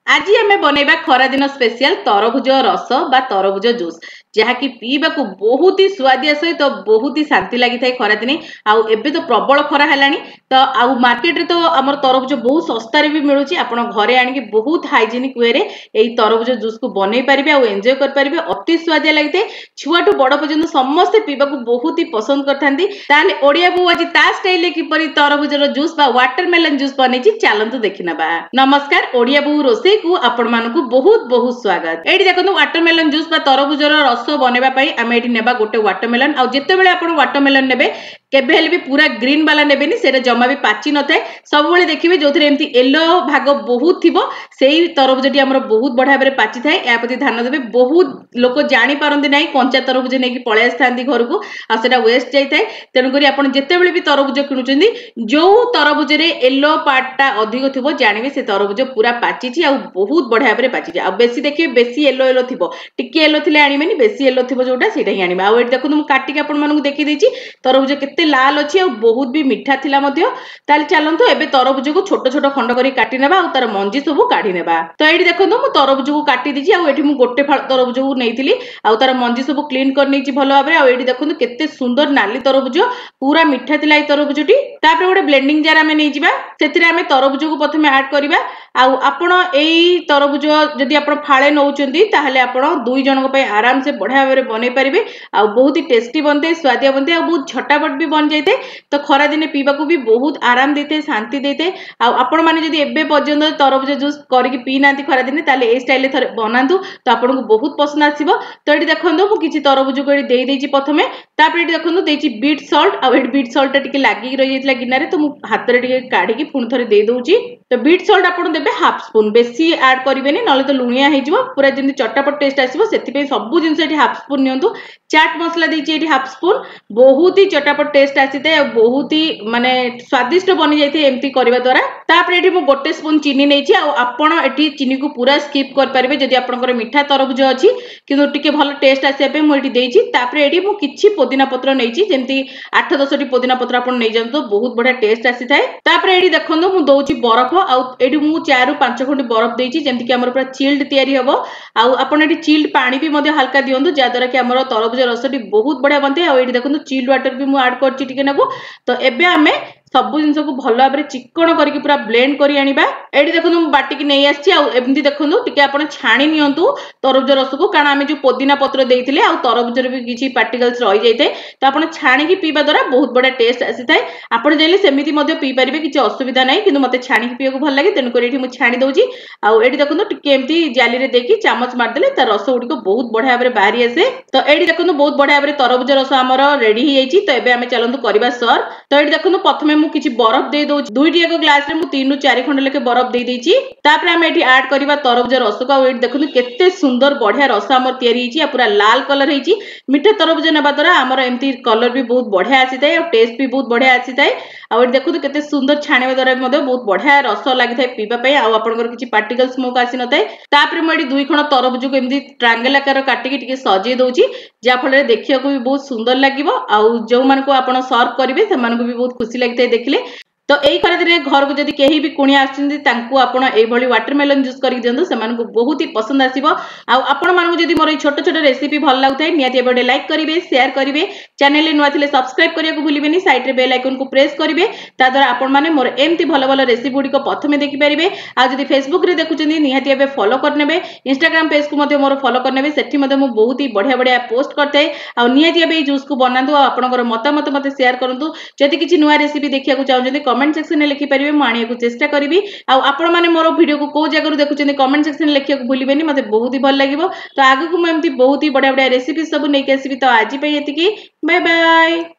आज आम बनइबा खरा दिन स्पेशल तरभुज रस बा तरभुज जूस जहाँकि पीवाक बहुत ही सुआदिया सहित बहुत ही शांति लगी था खरा दिने आबे तो प्रबल खरा है तो आउ मार्केट रे तो आम तरभुज बहुत सस्तार भी मिलूँ आप घरे आणिक बहुत हाइजेनिक वे यही तरभुज जूस को बनई पारे और एंजॉय करेंगे अति सुआदिया लगी था छुआठू बड़ पर्यटन समस्ते पीवाक बहुत ही पसंद करते ओडिया बो आज ता स्टाइल किपर तरभुजर जूस बा वाटरमेलन जूस बनई चलतु देखी ना। नमस्कार ओडिया बो रोसे को आपण मानकु बहुत बहुत स्वागत। एठी देखंतु वाटरमेलन जूस बा तरभुजर रस बनेबा पई आमे एठी नेबा गोटे वाटरमेलन आ जेते बेले आपण वाटरमेलन नेबे केबे हेले भी पूरा ग्रीन वाला नेबेनी सेटा जमा भी पाची न थाए सब बेले देखिबे जोथरे एम्ति येलो भाग बहुत थिबो सेही तरभुजटी हमर बहुत बढ़िया भाबरे पाची थाए या प्रति ध्यान देबे। बहुत लोक जानि पारंती नै कंचा तरभुज नेकी पळे आस्थांती घर को आ सेटा वेस्ट जाई थाए तेनु करी आपण जेते बेले भी तरभुज किनुचंदी जो तरभुज रे येलो पार्टटा अधिक थिबो जानिबे से तरभुज पूरा पाची छी आ बहुत बढ़िया भाबरे पाची छी आ बेसी देखिबे बेसी येलो येलो थिबो टिके येलो थिले आनिबेनी बेसी येलो थिबो जोटा सेटा ही आनिबे। आ एठी देखु मु काटिके आपण मानकु देखि देछि तरभुज केते लाल अछि आ बहुत भी मिठा थिला मध्य ताले चलंतु एबे तरभुज को छोट छोट खंड करी काटी नेबा आ तार मंजी सब काढी नेबा। तो एठी देखंतु मु तरभुज को काटी दिछि आ एठी मु गोटे फाळ तरभुज को नेइथिली आ तार मंजी सब क्लीन कर नेछि भलो भाबरे आ एठी देखंतु केते सुंदर नाली तरभुज पूरा मिठा थिला ए तरभुजटी तापर गोटे ब्लेंडिंग जार आमे नै जिबा सेतिरे आमे तरभुज को प्रथमे ऐड करिबा आ आपण एई तरभुज जदि आपण फाळे नउचंदी ताहले आपण दुई जनक पय आराम से बढ़िया भाबरे बनै परिबे आ बहुत ही टेस्टी बनते स्वादिया बनते आ बहुत झटापट भी बन जाइते तो खरा दिने पीबाकू भी बहुत आराम देते शांति देते। आ आपण माने जदि एबे पर्यंत तरभुज जूस करके पी नांती खरा दिने ताले ए स्टाइल थरे बनांतु तो आपनको बहुत पसंद आसीबो। तो एठी देखंतु मु किछि तरभुज को एठी देई देछि प्रथमे तापर एठी देखंतु देछि बीट सॉल्ट आ एठी बीट सॉल्ट टिके लागि रहि जैतला गिनारे तो मु हाथ रे टिके काढी की पुन थरे देई दोउची। तो बीट सॉल्ट आपण देबे हाफ स्पून बेसी ऐड करिवेनी नले तो लुणिया हे जिवो पूरा जेंति चटापट टेस्ट आसीबो सेति पे सब जिंस एठी हाफ स्पून नियंतु। चाट मसला देछि एठी हाफ स्पून बहुत ही चटापट टेस्ट आसीते बहुत ही माने स्वादिष्ट बनि जाइते एम्ति करबा द्वारा। तापर एठी मु गोटे स्पून चीनी नेछि आ आपण एठी चीनी को पूरा स्किप कर परिबे जदि आपनकर मिठा तरभुज अछि किंतु टिके भलो टेस्ट आसे पे मु एठी देछि। तापर एठी मु किछि पुदीना पत्र नेछि जेंति 8-10 टी पुदीना पत्र आपण नै जंतो बहुत बढ़िया टेस्ट आसी थाए। तापर एठी देखंतु मु दोछि बरफ आ एठी मु 4 ରୁ 5 खंड बरफ देछि जेंति कि हमर पूरा चिल्ड तयारी हबो आ आपण एठी चिल्ड पानी भी मध्ये हल्का दियंतु जा द्वारा कि हमर तरभुज रसटी बहुत बढ़िया बनते आ एठी देखंतु चिल्ड वाटर भी मु ऐड करछि टिके नबो। तो एबे हमें सब जिंस को भलो भाबरे चिकन करके पूरा ब्लेंड करी आनिबा। एठी देखंतु मु बाटी की नै आछि आ एमति देखंतु टिके आपण छाणी नियंतु तरभुज रस को कारण आमे जो पुदीना पत्र देइथिले आ तरभुज रे भी किछि पार्टिकल्स रहि जाइते तो आपण छाणी की पीबा द्वारा बहुत बडा टेस्ट आसी थाए। आपण जाइले सेमिति मध्ये पी परिबे किछि असुविधा नै किंतु मते छाणी की पियको भल लागे तेन करी एठी मु छाणी दउची आ एठी देखंतु टिके एमति जाली रे देखि चामच मार देले त रस उडी को बहुत बढ़िया भाबरे बाहरी आसे। तो एठी देखंतु बहुत बढ़िया भाबरे तरभुज रस हमर रेडी hi जाइछि। तो एबे आमे चलंतु करबा सर्व। तो एठी देखंतु प्रथमे मु किछि बरफ दे दउची दुईटी एक ग्लास रे मु 3 ରୁ 4 खंड लेके बरफ दे देछि। तापर आमे एठी ऐड करबा तरभुज रस को आ एठी देखंतु केते सुंदर बढ़िया रस हमर तयारी हिछि आ पूरा लाल कलर हिछि मिठा तरभुज नेबा द्वारा हमर एमति कलर भी बहुत बढ़िया आसी थाए और टेस्ट भी बहुत बढ़िया आसी थाए। आ एठी देखंतु केते सुंदर छाणीबा द्वारा मध्ये बहुत बढ़िया रस लागि थाए पीबा पय आ आपनकर किछि पार्टिकल स्मोक आसी न थाए। तापर मु एठी दुई खंड तरभुज को एमति ट्रायंगल आकार काटि के टिके सजे दउची जा फल रे देखिया को भी बहुत सुंदर लागिवो आ जो मान को आपण सर्व करिवे से मान को भी बहुत खुशी लागि थाए देखिले। तो एई खरा दिन घर को जदि केही भी कुणी आछिंदी तांकू आपण एई भली वाटरमेलन जूस करि दियंतु से मान को बहुत ही पसंद आसीबो। आ आपण मान को जदि मोर एई छोट छोट रेसिपी भल लागथाय नियाती एबे लाइक करिवे शेयर करिवे चैनल नुआ थिले सब्सक्राइब करिया को भूलिबेनी साइड रे बेल आइकन को प्रेस करिवे ता द्वारा आपण माने मोर एम्ति भलो भलो रेसिपी गुडी को प्रथमे देखि परिबे। आ जदि फेसबुक रे देखुचंदी नियाती एबे फॉलो करनेबे इंस्टाग्राम पेज को मध्ये मोर फॉलो करनेबे सेठी मध्ये मु बहुत ही बढ़िया बढ़िया पोस्ट करते आ नियाती एबे जूस को बनांतु आ आपनकर मतामत मते शेयर करंतु। जदि किछि नुआ रेसिपी देखिया को चाहउजंदी कमेंट सेक्शन में लिखि परिबे मु आनिया को चेष्टा करिवि। आ आपण माने मोर वीडियो को को जगह देखुचंदी कमेंट सेक्शन में लिखिया को भूलिबेनी मते बहुत ही भल लागिवो। तो आगु को मु एम्ति बहुत ही बढ़िया बढ़िया रेसिपी सब नै के आसीबि। तो आजि पय एतिकी बाय बाय।